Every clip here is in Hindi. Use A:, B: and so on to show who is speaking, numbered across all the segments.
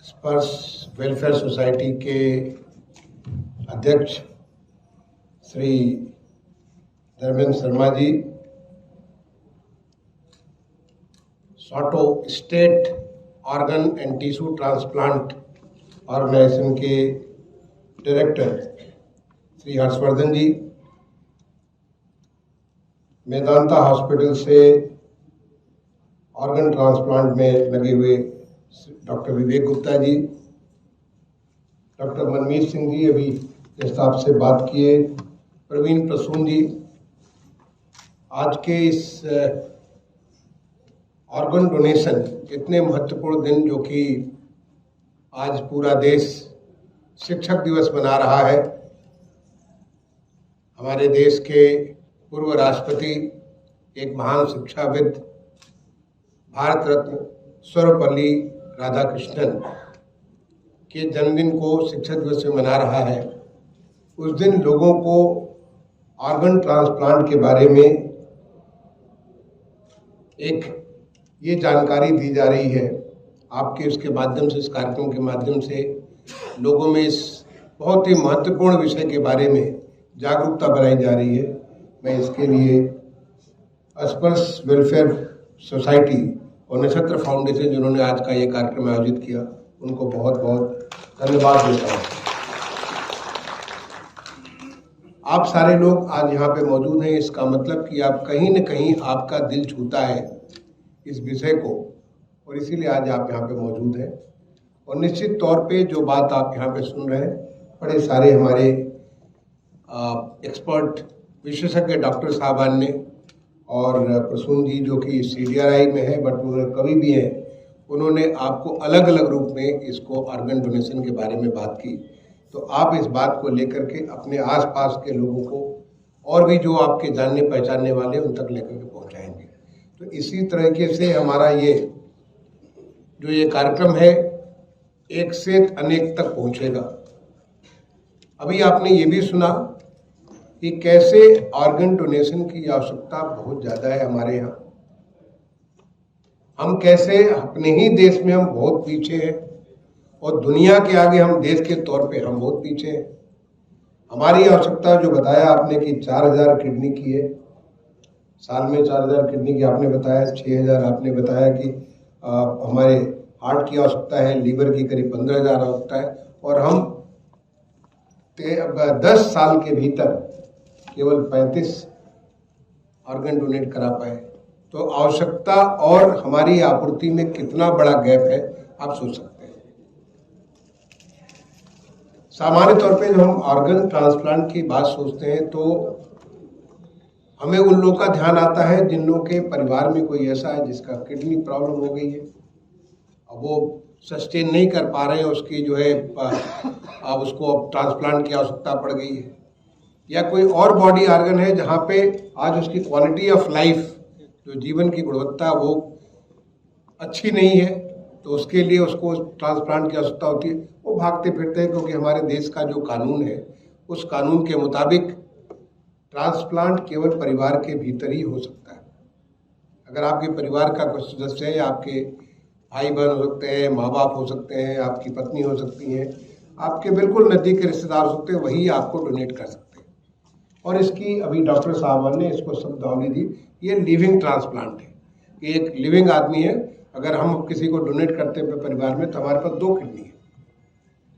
A: स्पर्श वेलफेयर सोसाइटी के अध्यक्ष Shri Dharmendra Sharma ji, SOTTO state organ and tissue transplant organisation के डायरेक्टर श्री हर्षवर्धन जी, मेदांता हॉस्पिटल से ऑर्गन ट्रांसप्लांट में लगे हुए डॉक्टर विवेक गुप्ता जी, डॉक्टर मनमीत सिंह जी अभी जैसा आपसे बात किए, प्रवीण प्रसून जी, आज के इस ऑर्गन डोनेशन इतने महत्वपूर्ण दिन जो कि आज पूरा देश शिक्षक दिवस मना रहा है, हमारे देश के पूर्व राष्ट्रपति, एक महान शिक्षाविद, भारत रत्न सर्वपल्ली राधाकृष्णन के जन्मदिन को शिक्षक दिवस में मना रहा है। उस दिन लोगों को ऑर्गन ट्रांसप्लांट के बारे में एक ये जानकारी दी जा रही है। आपके इसके माध्यम से, इस कार्यक्रम के माध्यम से लोगों में इस बहुत ही महत्वपूर्ण विषय के बारे में जागरूकता बनाई जा रही है। मैं इसके लिए स्पर्श वेलफेयर सोसाइटी और नक्षत्र फाउंडेशन जिन्होंने आज का ये कार्यक्रम आयोजित किया, उनको बहुत बहुत धन्यवाद देता हूँ। आप सारे लोग आज यहाँ पे मौजूद हैं, इसका मतलब कि आप कहीं न कहीं आपका दिल छूता है इस विषय को, और इसीलिए आज आप यहाँ पे मौजूद हैं। और निश्चित तौर पे जो बात आप यहाँ पे सुन रहे हैं, बड़े सारे हमारे एक्सपर्ट विशेषज्ञ डॉक्टर साहबान ने, और प्रसून जी जो कि CDRI में है बट उन्होंने कभी भी है, उन्होंने आपको अलग अलग रूप में इसको ऑर्गन डोनेशन के बारे में बात की। तो आप इस बात को लेकर के अपने आसपास के लोगों को और भी जो आपके जानने पहचानने वाले उन तक लेकर के पहुंचाएंगे। तो इसी तरीके से हमारा ये जो ये कार्यक्रम है एक से अनेक तक पहुंचेगा। अभी आपने ये भी सुना कि कैसे ऑर्गन डोनेशन की आवश्यकता बहुत ज़्यादा है हमारे यहाँ। हम कैसे अपने ही देश में हम बहुत पीछे हैं और दुनिया के आगे हम देश के तौर पे हम बहुत पीछे हैं। हमारी आवश्यकता जो बताया आपने कि 4000 किडनी की है, साल में 4000 किडनी की आपने बताया, 6000 आपने बताया कि हमारे हार्ट की आवश्यकता है, लीवर की करीब 15000 आवश्यकता है, और हम 10 साल के भीतर केवल 35 ऑर्गन डोनेट करा पाए। तो आवश्यकता और हमारी आपूर्ति में कितना बड़ा गैप है आप सोच सकते हैं। सामान्य तौर पे जब हम ऑर्गन ट्रांसप्लांट की बात सोचते हैं तो हमें उन लोगों का ध्यान आता है जिन लोगों के परिवार में कोई ऐसा है जिसका किडनी प्रॉब्लम हो गई है, अब वो सस्टेन नहीं कर पा रहे हैं, उसकी जो है अब उसको ट्रांसप्लांट की आवश्यकता पड़ गई है, या कोई और बॉडी ऑर्गन है जहाँ पे आज उसकी क्वालिटी ऑफ लाइफ, जो जीवन की गुणवत्ता वो अच्छी नहीं है, तो उसके लिए उसको ट्रांसप्लांट की आवश्यकता होती है। वो भागते फिरते हैं क्योंकि हमारे देश का जो कानून है उस कानून के मुताबिक ट्रांसप्लांट केवल परिवार के भीतर ही हो सकता है। अगर आपके परिवार का कुछ सदस्य है, आपके भाई बहन हो सकते हैं, माँ बाप हो सकते हैं, आपकी पत्नी हो सकती हैं, आपके बिल्कुल नज़दीक के रिश्तेदार हो सकते हैं, वही आपको डोनेट कर सकते हैं। और इसकी अभी डॉक्टर साहब ने इसको शब्दावली दी, ये लिविंग ट्रांसप्लांट है कि एक लिविंग आदमी है। अगर हम किसी को डोनेट करते हैं परिवार में तो हमारे पास 2 किडनी है,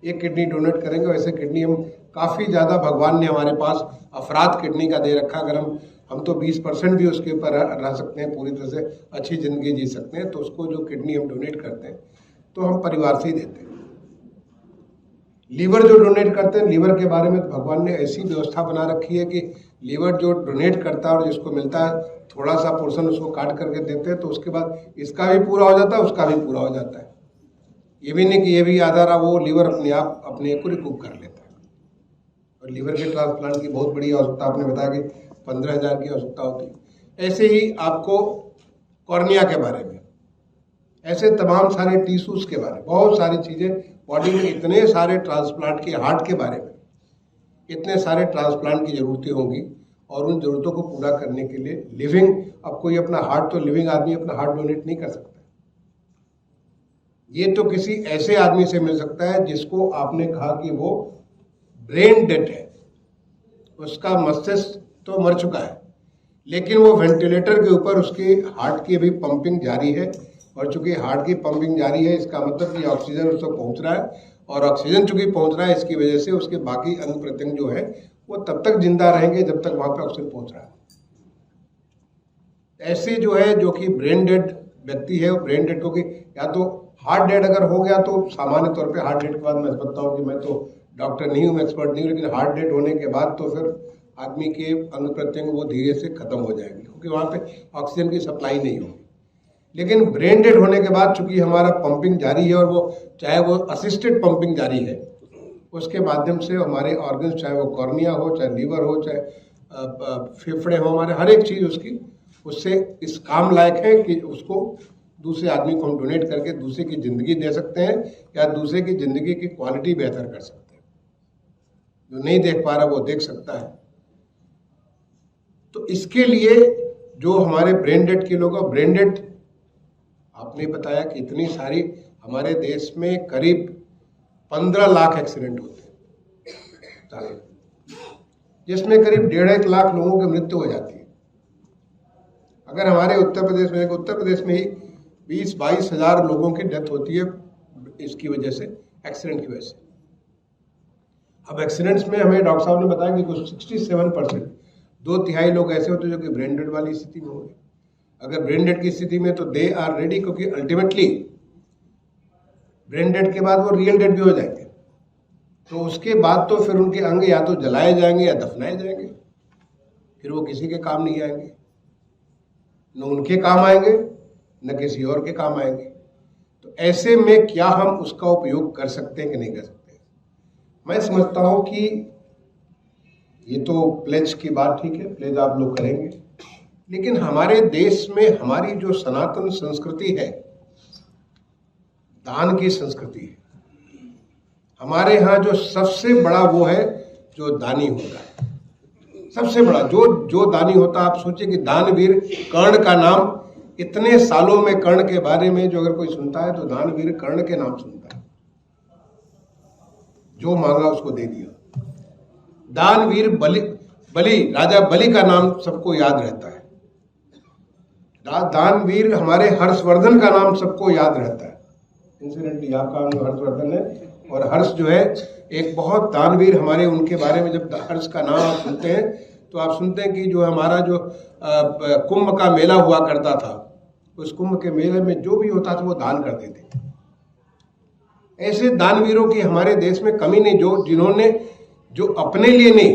A: एक किडनी डोनेट करेंगे, वैसे किडनी हम काफ़ी ज़्यादा भगवान ने हमारे पास अफराद किडनी का दे रखा। अगर हम तो 20% भी उसके ऊपर रह सकते हैं, पूरी तरह से अच्छी ज़िंदगी जी सकते हैं, तो उसको जो किडनी हम डोनेट करते हैं तो हम परिवार से ही देते हैं। लीवर जो डोनेट करते हैं, लीवर के बारे में तो भगवान ने ऐसी व्यवस्था बना रखी है कि लीवर जो डोनेट करता है और जिसको मिलता है थोड़ा सा पोर्शन उसको काट करके देते हैं, तो उसके बाद इसका भी पूरा हो जाता है, उसका भी पूरा हो जाता है। ये भी नहीं कि ये भी आधा रहा, वो लीवर अपने आप अपने को रिकूप कर लेता है। और लीवर के ट्रांसप्लांट की बहुत बड़ी आवश्यकता आपने बताया कि 15000 की आवश्यकता होती है। ऐसे ही आपको कॉर्निया के बारे में, ऐसे तमाम सारे टिश्यूज़ के बारे में, बहुत सारी चीज़ें बॉडी में, इतने सारे ट्रांसप्लांट के, हार्ट के बारे में इतने सारे ट्रांसप्लांट की ज़रूरतें होंगी, और उन ज़रूरतों को पूरा करने के लिए लिविंग, अब कोई अपना हार्ट, तो लिविंग आदमी अपना हार्ट डोनेट नहीं कर सकता। ये तो किसी ऐसे आदमी से मिल सकता है जिसको आपने कहा कि वो ब्रेन डेड है, उसका मस्तिष्क तो मर चुका है, लेकिन वो वेंटिलेटर के ऊपर उसकी हार्ट की अभी पंपिंग जारी है, और चूंकि हार्ट की पंपिंग जारी है इसका मतलब कि ऑक्सीजन उसको पहुंच रहा है, और ऑक्सीजन चूंकि पहुंच रहा है इसकी वजह से उसके बाकी अंग प्रत्यंग जो है वो तब तक जिंदा रहेंगे जब तक वहां पे ऑक्सीजन पहुंच रहा है। ऐसे जो है जो कि ब्रेन डेड व्यक्ति है, ब्रेन डेड क्योंकि या तो हार्ट डेड अगर हो गया तो सामान्य तौर पे हार्ट डेड के बाद मैं समझता हूँ कि मैं तो डॉक्टर नहीं हूँ, एक्सपर्ट नहीं हूँ, लेकिन हार्ट डेड होने के बाद तो फिर आदमी के अंग प्रत्यंग वो धीरे से खत्म हो जाएंगे क्योंकि वहाँ पे ऑक्सीजन की सप्लाई नहीं होगी। लेकिन ब्रेन डेड होने के बाद चूंकि हमारा पंपिंग जारी है, और वो चाहे वो असिस्टेड पंपिंग जारी है, उसके माध्यम से हमारे ऑर्गन्स, चाहे वो कॉर्निया हो, चाहे लीवर हो, चाहे फेफड़े हो, हमारे हर एक चीज़ उसकी उससे इस काम लायक है कि उसको दूसरे आदमी को हम डोनेट करके दूसरे की ज़िंदगी दे सकते हैं या दूसरे की ज़िंदगी की क्वालिटी बेहतर कर सकते हैं। जो नहीं देख पा रहा वो देख सकता है। तो इसके लिए जो हमारे ब्रेन डेड के लोग, ब्रेन डेड आपने बताया कि इतनी सारी हमारे देश में करीब 15 लाख एक्सीडेंट होते हैं, जिसमें करीब 1.5 लाख लोगों की मृत्यु हो जाती है। अगर हमारे उत्तर प्रदेश में ही 20-22 हज़ार लोगों की डेथ होती है इसकी वजह से, एक्सीडेंट की वजह से। अब एक्सीडेंट्स में हमें डॉक्टर साहब ने बताया कि कुछ 67%, 2/3 लोग ऐसे होते हैं जो कि ब्रेन डेड वाली स्थिति में होंगे। अगर ब्रेन डेड की स्थिति में तो दे आर रेडी, क्योंकि अल्टीमेटली ब्रेन डेड के बाद वो रियल डेड भी हो जाएंगे। तो उसके बाद तो फिर उनके अंग या तो जलाए जाएंगे या दफनाए जाएंगे, फिर वो किसी के काम नहीं आएंगे, न उनके काम आएंगे न किसी और के काम आएंगे। तो ऐसे में क्या हम उसका उपयोग कर सकते हैं कि नहीं कर सकते? मैं समझता हूं कि ये तो प्लेज की बात ठीक है, प्लेज आप लोग करेंगे, लेकिन हमारे देश में हमारी जो सनातन संस्कृति है, दान की संस्कृति है। हमारे यहाँ जो सबसे बड़ा वो है जो दानी होता है, सबसे बड़ा जो दानी होता है। आप सोचिए कि दानवीर कर्ण का नाम, इतने सालों में कर्ण के बारे में जो अगर कोई सुनता है तो दानवीर कर्ण के नाम सुनता है। जो मांगा उसको दे दिया। दानवीर बलि राजा बलि का नाम सबको याद रहता है। दानवीर हमारे हर्षवर्धन का नाम सबको याद रहता है। इंसिडेंटली आपका नाम हर्षवर्धन है, और हर्ष जो है एक बहुत दानवीर हमारे, उनके बारे में जब हर्ष का नाम आप सुनते हैं तो आप सुनते हैं कि जो हमारा जो कुंभ का मेला हुआ करता था, उस कुंभ के मेले में जो भी होता था वो दान करते थे। ऐसे दानवीरों की हमारे देश में कमी नहीं, जिन्होंने जो अपने लिए नहीं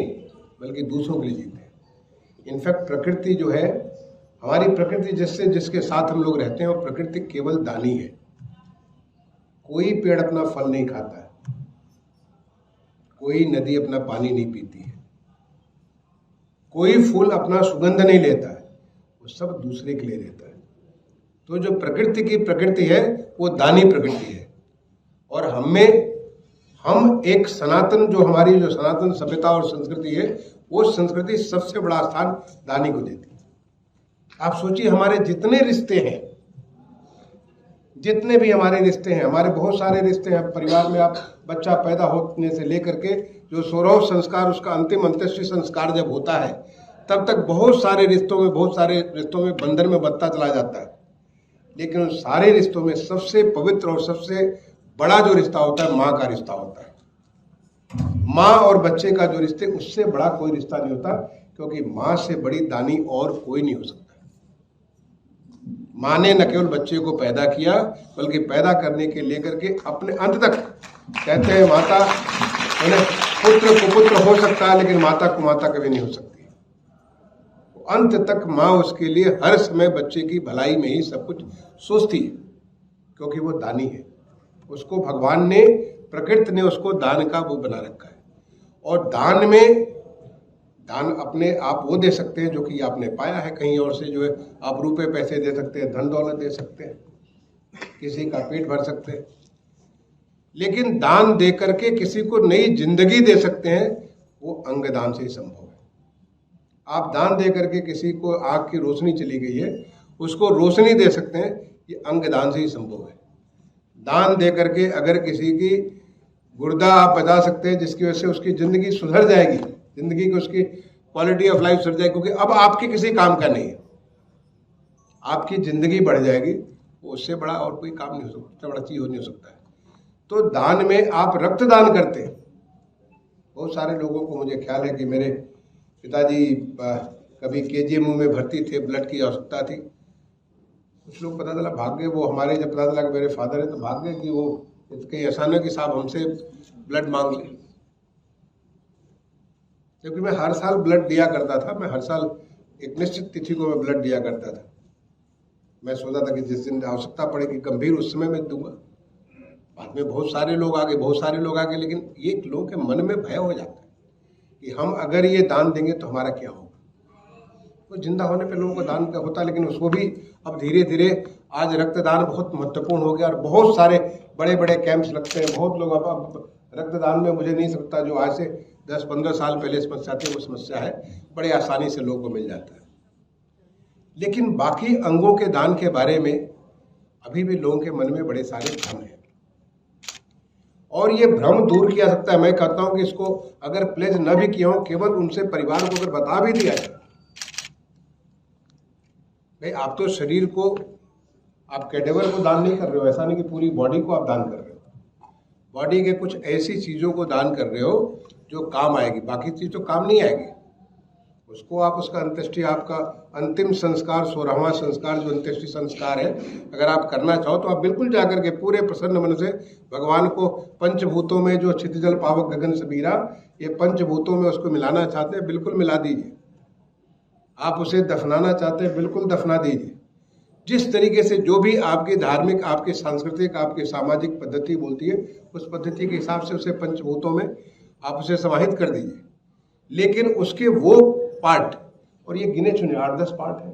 A: बल्कि दूसरों के लिए जीते। इनफैक्ट प्रकृति जो है, हमारी प्रकृति जिसके साथ हम लोग रहते हैं, वो प्रकृति केवल दानी है। कोई पेड़ अपना फल नहीं खाता है, कोई नदी अपना पानी नहीं पीती है, कोई फूल अपना सुगंध नहीं लेता है, वो सब दूसरे के लिए रहता है। तो जो प्रकृति की प्रकृति है वो दानी प्रकृति है, और हम एक सनातन, जो हमारी जो सनातन सभ्यता और संस्कृति है, वो संस्कृति सबसे बड़ा स्थान दानी को देती है। आप सोचिए हमारे जितने रिश्ते हैं, जितने भी हमारे रिश्ते हैं, हमारे बहुत सारे रिश्ते हैं परिवार में। आप बच्चा पैदा होने से लेकर के जो सौरव संस्कार, उसका अंतिम अंत्येष्टि संस्कार जब होता है, तब तक बहुत सारे रिश्तों में बंधन में बंधता चला जाता है। लेकिन उन सारे रिश्तों में सबसे पवित्र और सबसे बड़ा जो रिश्ता होता है, माँ का रिश्ता होता है। माँ और बच्चे का जो रिश्ते, उससे बड़ा कोई रिश्ता नहीं होता, क्योंकि माँ से बड़ी दानी और कोई नहीं हो सकता। माँ ने न केवल बच्चे को पैदा किया, बल्कि पैदा करने के लेकर के अपने अंत तक, कहते हैं माता पुत्र कुपुत्र हो सकता है, लेकिन माता कुमाता कभी नहीं हो सकती। अंत तक माँ उसके लिए हर समय बच्चे की भलाई में ही सब कुछ सोचती है, क्योंकि वो दानी है। उसको भगवान ने, प्रकृति ने उसको दान का वो बना रखा है। और दान अपने आप वो दे सकते हैं जो कि आपने पाया है कहीं और से, जो है आप रुपए पैसे दे सकते हैं, धन दौलत दे सकते हैं, किसी का पेट भर सकते हैं। लेकिन दान दे करके किसी को नई जिंदगी दे सकते हैं, वो अंगदान से ही संभव है। आप दान दे करके किसी को, आग की रोशनी चली गई है, उसको रोशनी दे सकते हैं, ये अंगदान से ही संभव है। दान दे करके अगर किसी की गुर्दा आप बचा सकते हैं, जिसकी वजह से उसकी ज़िंदगी सुधर जाएगी, ज़िंदगी की उसकी क्वालिटी ऑफ लाइफ सुधर जाएगी, क्योंकि अब आपके किसी काम का नहीं है, आपकी ज़िंदगी बढ़ जाएगी। उससे बड़ा और कोई काम नहीं हो सकता, उससे बड़ा चीज़ हो नहीं हो सकता है। तो दान में आप रक्तदान करते हैं। बहुत सारे लोगों को मुझे ख्याल है कि मेरे पिताजी कभी KGMU में भर्ती थे, ब्लड की आवश्यकता थी। कुछ लोग पता चला भाग गए, वो हमारे जब पता चला कि मेरे फादर है तो भाग गए कि वो कहीं ऐसा ना कि साहब हमसे ब्लड मांग ले। क्योंकि मैं हर साल ब्लड दिया करता था, मैं हर साल एक निश्चित तिथि को मैं ब्लड दिया करता था। मैं सोचा था कि जिस दिन आवश्यकता पड़ेगी गंभीर, उस समय मैं दूंगा। बाद में बहुत सारे लोग आ गए, लेकिन एक लोगों के मन में भय हो जाता है कि हम अगर ये दान देंगे तो हमारा क्या होगा। तो जिंदा होने पे लोगों को दान का होता है, लेकिन उसको भी अब धीरे धीरे आज रक्तदान बहुत महत्वपूर्ण हो गया और बहुत सारे बड़े बड़े कैंप्स लगते हैं। बहुत लोग अब रक्तदान में, मुझे नहीं सकता जो आज से 10-15 साल पहले समस्या थी, वो समस्या है बड़े आसानी से लोगों को मिल जाता है। लेकिन बाकी अंगों के दान के बारे में अभी भी लोगों के मन में बड़े सारे भ्रम हैं, और ये भ्रम दूर किया सकता है। मैं कहता हूं कि इसको अगर प्लेज न भी किया हो, केवल उनसे परिवार को अगर बता भी दिया जाए, भाई आप तो शरीर को, आप कैडेवर को दान नहीं कर रहे हो, ऐसा नहीं कि पूरी बॉडी को आप दान कर रहे हो। बॉडी के कुछ ऐसी चीज़ों को दान कर रहे हो जो काम आएगी, बाकी चीज़ तो काम नहीं आएगी। उसको आप, उसका अंत्येष्टि, आपका अंतिम संस्कार, 16वां संस्कार जो अंत्येष्टि संस्कार है, अगर आप करना चाहो तो आप बिल्कुल जाकर के पूरे प्रसन्न मन से भगवान को पंचभूतों में, जो क्षितिजल पावक गगन सबीरा, ये पंचभूतों में उसको मिलाना चाहते हैं, बिल्कुल मिला दीजिए। आप उसे दफनाना चाहते हैं, बिल्कुल दफना दीजिए। जिस तरीके से जो भी आपकी धार्मिक, आपकी सांस्कृतिक, आपकी सामाजिक पद्धति बोलती है, उस पद्धति के हिसाब से उसे पंचभूतों में आप उसे समाहित कर दीजिए। लेकिन उसके वो पार्ट, और ये गिने चुने 8-10 पार्ट है,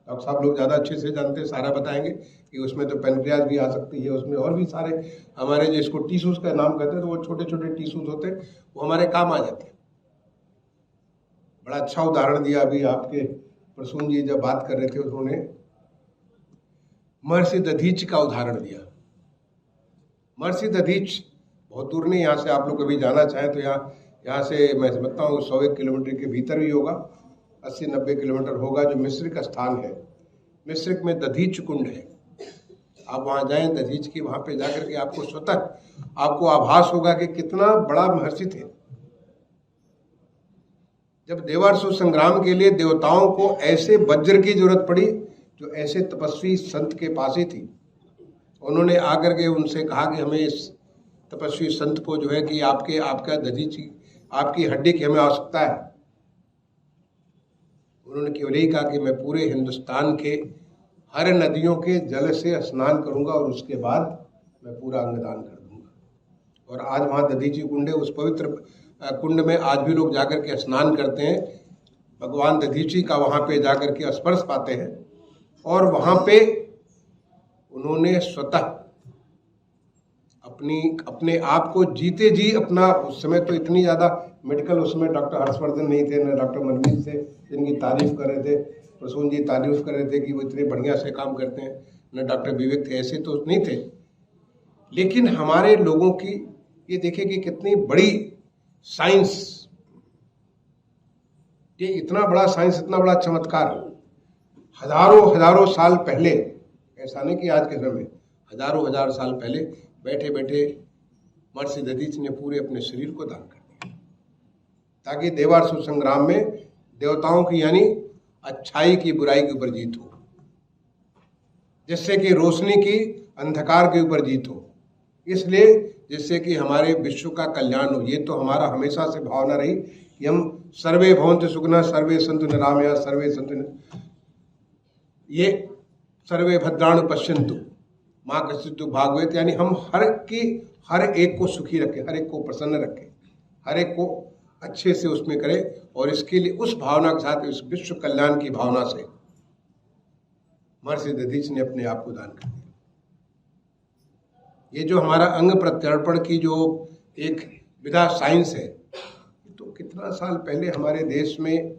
A: डॉक्टर साहब लोग ज़्यादा अच्छे से जानते हैं, सारा बताएंगे कि उसमें तो पेनक्रियाज भी आ सकती है, उसमें और भी सारे हमारे जो इसको टिश्यूज़ का नाम कहते हैं, तो वो छोटे छोटे टिश्यूज़ होते हैं, वो हमारे काम आ जाते हैं। बड़ा अच्छा उदाहरण दिया अभी आपके प्रसून जी जब बात कर रहे थे, उन्होंने महर्षि दधीच का उदाहरण दिया। महर्षि दधीच बहुत दूर नहीं, यहाँ से आप लोग कभी जाना चाहें तो यहाँ से मैं समझता हूँ 100-1 किलोमीटर के भीतर भी होगा, 80-90 किलोमीटर होगा, जो मिस्रिक स्थान है। मिस्रिक में दधीच कुंड है, आप वहाँ जाएं दधीच की, वहाँ पे जाकर के आपको स्वतः आपको आभास होगा कि कितना बड़ा महर्षि थे। जब देवासुर संग्राम के लिए देवताओं को ऐसे वज्र की जरूरत पड़ी, जो ऐसे तपस्वी संत के पास ही थी, उन्होंने आकर के उनसे कहा कि हमें इस तपस्वी संत को जो है कि आपका दधीच, आपकी हड्डी की हमें आवश्यकता है। उन्होंने केवल यही कहा कि मैं पूरे हिंदुस्तान के हर नदियों के जल से स्नान करूंगा और उसके बाद मैं पूरा अंगदान कर दूंगा। और आज वहाँ दधीची कुंड है, उस पवित्र कुंड में आज भी लोग जाकर के स्नान करते हैं, भगवान दधीची का वहाँ पे जाकर के स्पर्श पाते हैं। और वहाँ पे उन्होंने स्वतः अपने आप को जीते जी अपना, उस समय तो इतनी ज़्यादा मेडिकल, उसमें डॉक्टर हर्षवर्धन नहीं थे, न डॉक्टर मनमीत थे जिनकी तारीफ कर रहे थे, प्रसून जी तारीफ कर रहे थे कि वो इतने बढ़िया से काम करते हैं, न डॉक्टर विवेक थे, ऐसे तो नहीं थे। लेकिन हमारे लोगों की ये देखिए कि कितनी बड़ी साइंस, ये इतना बड़ा साइंस, इतना बड़ा चमत्कार, हजारों साल पहले, ऐसा नहीं कि आज के समय, हजार साल पहले बैठे बैठे महर्षि दधीच ने पूरे अपने शरीर को दान कर दिया, ताकि देवासुर संग्राम में देवताओं की, यानी अच्छाई की बुराई के ऊपर जीत हो, जिससे कि रोशनी की अंधकार के ऊपर जीत हो, इसलिए जिससे कि हमारे विश्व का कल्याण हो। ये तो हमारा हमेशा से भावना रही कि हम सर्वे भवन्तु सुखिनः, सर्वे सन्तु निरामया, सर्वे सन्तु, ये सर्वे भद्राणि पश्यन्तु माँ कश्चित् भाग्येत, यानी हम हर एक को सुखी रखें, हर एक को प्रसन्न रखें, हर एक को अच्छे से उसमें करें। और इसके लिए उस भावना के साथ, इस विश्व कल्याण की भावना से महर्षि दधीच ने अपने आप को दान कर दिया। ये जो हमारा अंग प्रत्यर्पण की जो एक विधा साइंस है, तो कितना साल पहले हमारे देश में,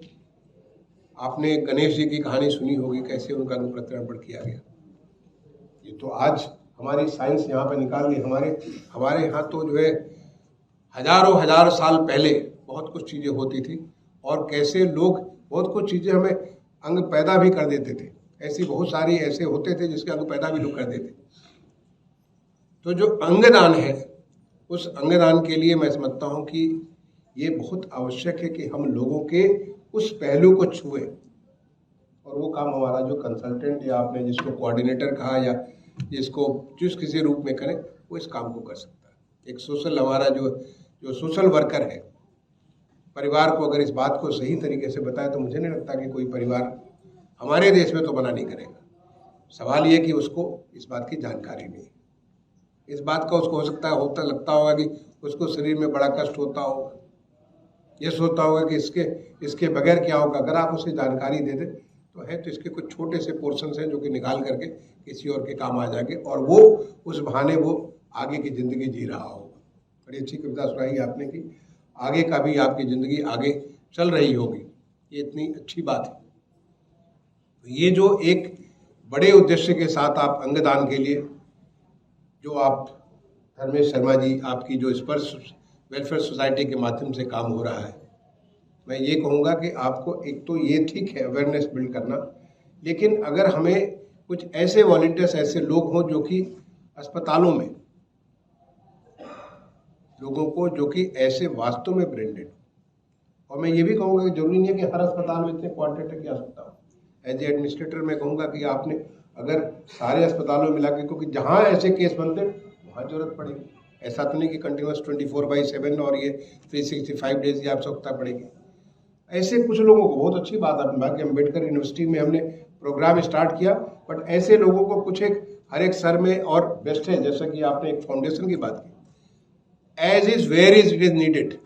A: आपने गणेश जी की कहानी सुनी होगी, कैसे उनका अंग प्रत्यर्पण किया गया। ये तो आज हमारी साइंस यहाँ पे निकाल ली। हमारे यहाँ तो जो है हजारों हजार साल पहले बहुत कुछ चीज़ें होती थी, और कैसे लोग बहुत कुछ चीज़ें हमें अंग पैदा भी कर देते थे। ऐसी बहुत सारी ऐसे होते थे जिसके अंग पैदा भी लोग कर देते। तो जो अंगदान है, उस अंगदान के लिए मैं समझता हूँ कि ये बहुत आवश्यक है कि हम लोगों के उस पहलू को छुए, और वो काम हमारा जो कंसल्टेंट या आपने जिसको कोऑर्डिनेटर कहा या जिसको जिस किसी रूप में करें, वो इस काम को कर सकता है। एक सोशल हमारा जो सोशल वर्कर है, परिवार को अगर इस बात को सही तरीके से बताए तो मुझे नहीं लगता कि कोई परिवार हमारे देश में तो मना नहीं करेगा। सवाल ये कि उसको इस बात की जानकारी नहीं, इस बात का उसको हो सकता है लगता होगा कि उसको शरीर में बड़ा कष्ट होता होगा, ये सोचता होगा कि इसके बगैर क्या होगा। अगर आप उसे जानकारी दे दें तो है तो इसके कुछ छोटे से पोर्शन हैं जो कि निकाल करके किसी और के काम आ जाएंगे, और वो उस बहाने वो आगे की ज़िंदगी जी रहा होगा। बड़ी अच्छी कविता सुनाई आपने कि आगे का भी आपकी ज़िंदगी आगे चल रही होगी, ये इतनी अच्छी बात है। तो ये जो एक बड़े उद्देश्य के साथ आप अंगदान के लिए जो आप धर्मेश शर्मा जी आपकी जो स्पर्श वेलफेयर सोसाइटी के माध्यम से काम हो रहा है, मैं ये कहूँगा कि आपको एक तो ये ठीक है अवेयरनेस बिल्ड करना, लेकिन अगर हमें कुछ ऐसे वॉलंटियर्स ऐसे लोग हों जो कि अस्पतालों में लोगों को जो कि ऐसे वास्तव में ब्रेंडेड, और मैं ये भी कहूँगा कि जरूरी नहीं है कि हर अस्पताल में इतने कोऑर्डिनेटर की आवश्यकता हो। एज ए एडमिनिस्ट्रेटर मैं कहूँगा कि आपने अगर सारे अस्पतालों में मिला के, क्योंकि जहाँ ऐसे केस बनते वहाँ जरूरत पड़ेगी। ऐसा तो नहीं कि कंटिन्यूस 24/7 और ये 365 डेज की आवश्यकता पड़ेगी। ऐसे कुछ लोगों को, बहुत अच्छी बात आपने कहा कि अम्बेडकर यूनिवर्सिटी में हमने प्रोग्राम स्टार्ट किया, बट ऐसे लोगों को कुछ एक हर एक सर में और बेस्ट है, जैसा कि आपने एक फाउंडेशन की बात की, as is where is it is needed,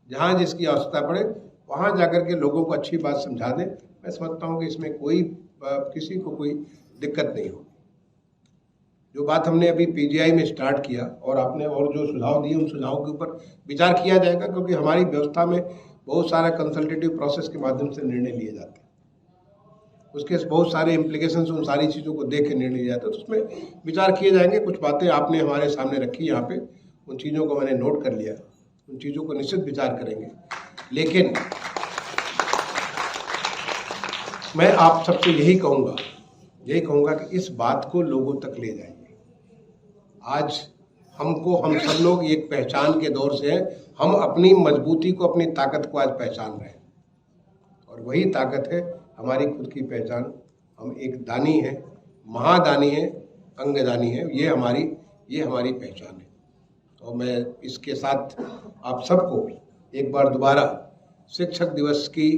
A: जहाँ जिसकी आवश्यकता पड़े वहाँ जाकर के लोगों को अच्छी बात समझा दें। मैं समझता हूँ कि इसमें कोई किसी को कोई दिक्कत नहीं होगी। जो बात हमने अभी पीजीआई में स्टार्ट किया और आपने और जो सुझाव दिए, उन सुझावों के ऊपर विचार किया जाएगा, क्योंकि हमारी व्यवस्था में बहुत सारा कंसल्टेटिव प्रोसेस के माध्यम से निर्णय लिए जाते हैं, उसके बहुत सारे इम्प्लीकेशंस, उन सारी चीज़ों को देख के निर्णय लिया जाता है, तो उसमें विचार किए जाएंगे। कुछ बातें आपने हमारे सामने रखी यहाँ पे, उन चीज़ों को मैंने नोट कर लिया, उन चीज़ों को निश्चित विचार करेंगे। लेकिन मैं आप सबसे यही कहूँगा कि इस बात को लोगों तक ले जाइए। आज हम सब लोग एक पहचान के दौर से हैं, हम अपनी मजबूती को, अपनी ताकत को आज पहचान रहे हैं, और वही ताकत है हमारी खुद की पहचान। हम एक दानी हैं, महादानी हैं, अंगदानी हैं, ये हमारी पहचान है। और मैं इसके साथ आप सबको एक बार दोबारा शिक्षक दिवस की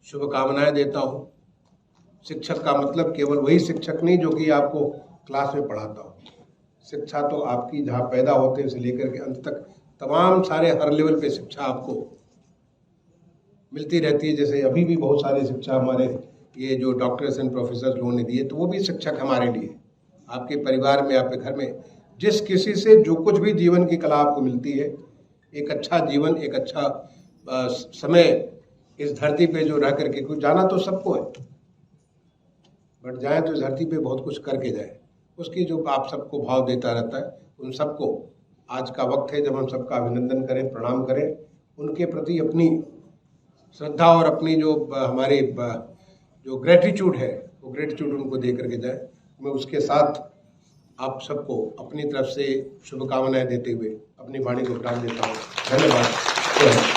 A: शुभकामनाएं देता हूँ। शिक्षक का मतलब केवल वही शिक्षक नहीं जो कि आपको क्लास में पढ़ाता हो। शिक्षा तो आपकी जहाँ पैदा होते हैं से लेकर के अंत तक तमाम सारे हर लेवल पे शिक्षा आपको मिलती रहती है। जैसे अभी भी बहुत सारी शिक्षा हमारे ये जो डॉक्टर्स एंड प्रोफेसर लोगों ने दिए, तो वो भी शिक्षक हमारे लिए। आपके परिवार में, आपके घर में जिस किसी से जो कुछ भी जीवन की कला आपको मिलती है, एक अच्छा जीवन, एक अच्छा समय इस धरती पे जो रह करके, कुछ जाना तो सबको है, बट जाए तो इस धरती पे बहुत कुछ करके जाए, उसकी जो आप सबको भाव देता रहता है, उन सबको आज का वक्त है जब हम सबका अभिनंदन करें, प्रणाम करें, उनके प्रति अपनी श्रद्धा और अपनी जो हमारे जो ग्रेटिट्यूड है, वो ग्रेटिट्यूड उनको दे करके जाए। मैं उसके साथ आप सबको अपनी तरफ से शुभकामनाएं देते हुए अपनी वाणी को विराम देता हूँ। धन्यवाद।